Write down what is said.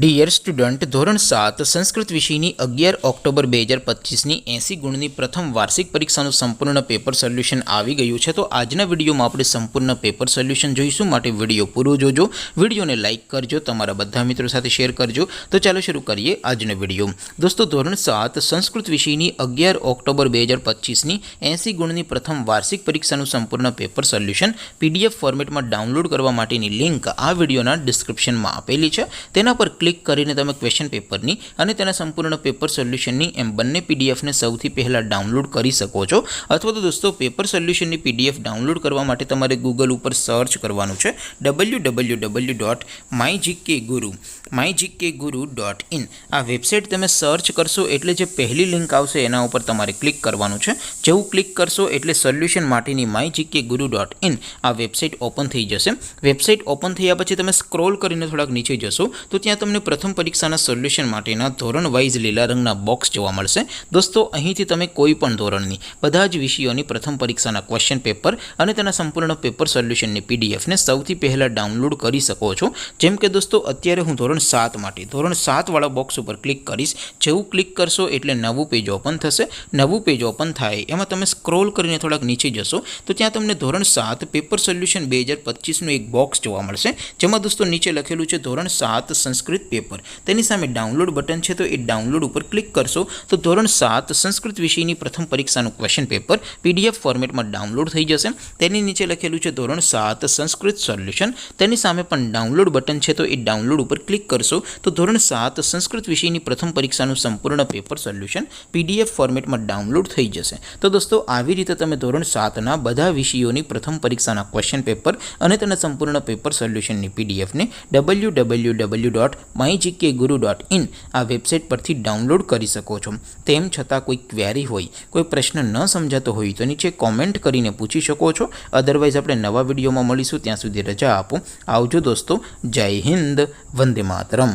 Dear student, ધોરણ 7 સંસ્કૃત વિષયની 11 October 2025ની 80 ગુણની પ્રથમ વાર્ષિક પરીક્ષાનું સંપૂર્ણ પેપર સોલ્યુશન આવી ગયું છે। તો આજના વિડીયોમાં આપણે સંપૂર્ણ પેપર સોલ્યુશન જોઈશું, માટે વિડીયો પૂરો જોજો, વિડીયોને લાઇક કરજો, તમારા બધા મિત્રો સાથે શેર કરજો। તો ચાલો શરૂ કરીએ આજનો વિડીયો। દોસ્તો, ધોરણ 7 સંસ્કૃત વિષયની 11 ઓક્ટોબર 2025ની 80 ગુણની પ્રથમ વાર્ષિક પરીક્ષાનું સંપૂર્ણ પેપર સોલ્યુશન PDF ફોર્મેટમાં ડાઉનલોડ કરવા માટેની લિંક આ વિડીયોના ડિસ્ક્રિપ્શનમાં આપેલી છે। તેના પર ક્લિક કરીને તમે ક્વેશ્ચન પેપરની અને તેના સંપૂર્ણ પેપર સોલ્યુશનની એમ બંને પીડીએફને સૌથી પહેલાં ડાઉનલોડ કરી શકો છો। અથવા તો દોસ્તો, પેપર સોલ્યુશનની પીડીએફ ડાઉનલોડ કરવા માટે તમારે ગૂગલ ઉપર સર્ચ કરવાનું છે www.mygkguru.in। આ વેબસાઇટ તમે સર્ચ કરશો એટલે જે પહેલી લિંક આવશે એના ઉપર તમારે ક્લિક કરવાનું છે। જેવું ક્લિક કરશો એટલે સોલ્યુશન માટેની mygkguru.in આ વેબસાઇટ ઓપન થઈ જશે। વેબસાઇટ ઓપન થયા પછી તમે સ્ક્રોલ કરીને થોડાક નીચે જશો તો ત્યાં તમને પ્રથમ પરીક્ષાના સોલ્યુશન માટેના ધોરણ વાઇઝ લીલા રંગના બોક્સ જોવા મળશે। દોસ્તો, અહીંથી તમે કોઈ પણ ધોરણની બધા જ વિષયોની પ્રથમ પરીક્ષાના ક્વેશ્ચન પેપર અને તેના સંપૂર્ણ પેપર સોલ્યુશનની પીડીએફને સૌથી પહેલાં ડાઉનલોડ કરી શકો છો। જેમ કે દોસ્તો, અત્યારે હું ધોરણ 7 માટે ધોરણ 7 વાળા બોક્સ ઉપર ક્લિક કરીશ। જેવું ક્લિક કરશો એટલે નવું પેજ ઓપન થશે। નવું પેજ ઓપન થાય એમાં તમે સ્ક્રોલ કરીને થોડાક નીચે જશો તો ત્યાં તમને ધોરણ 7 પેપર સોલ્યુશન 2025નું એક બોક્સ જોવા મળશે, જેમાં દોસ્તો નીચે લખેલું છે ધોરણ 7 સંસ્કૃત પેપર। તેની સામે ડાઉનલોડ બટન છે, તો એ ડાઉનલોડ ઉપર ક્લિક કરશો તો ધોરણ 7 સંસ્કૃત વિષયની પ્રથમ પરીક્ષાનું ક્વેશ્ચન પેપર PDF ફોર્મેટમાં ડાઉનલોડ થઈ જશે। તેની નીચે લખેલું છે ધોરણ 7 સંસ્કૃત સોલ્યુશન। તેની સામે પણ ડાઉનલોડ બટન છે, તો એ ડાઉનલોડ ઉપર ક્લિક કરશો તો ધોરણ 7 સંસ્કૃત વિષયની પ્રથમ પરીક્ષાનું સંપૂર્ણ પેપર સોલ્યુશન PDF ફોર્મેટમાં ડાઉનલોડ થઈ જશે। તો દોસ્તો, આવી રીતે તમે ધોરણ 7ના બધા વિષયોની પ્રથમ પરીક્ષાના ક્વેશ્ચન પેપર અને તેના સંપૂર્ણ પેપર સોલ્યુશનની પીડીએફને www.mygkguru.in આ વેબસાઇટ પરથી ડાઉનલોડ કરી શકો છો। તેમ છતાં કોઈ ક્વેરી હોય, કોઈ પ્રશ્ન ન સમજાતો હોય તો નીચે કોમેન્ટ કરીને પૂછી શકો છો। અદરવાઇઝ આપણે નવા વિડીયોમાં મળીશું, ત્યાં સુધી રજા આપો। આવજો દોસ્તો, જય હિન્દ, વંદે માતરમ।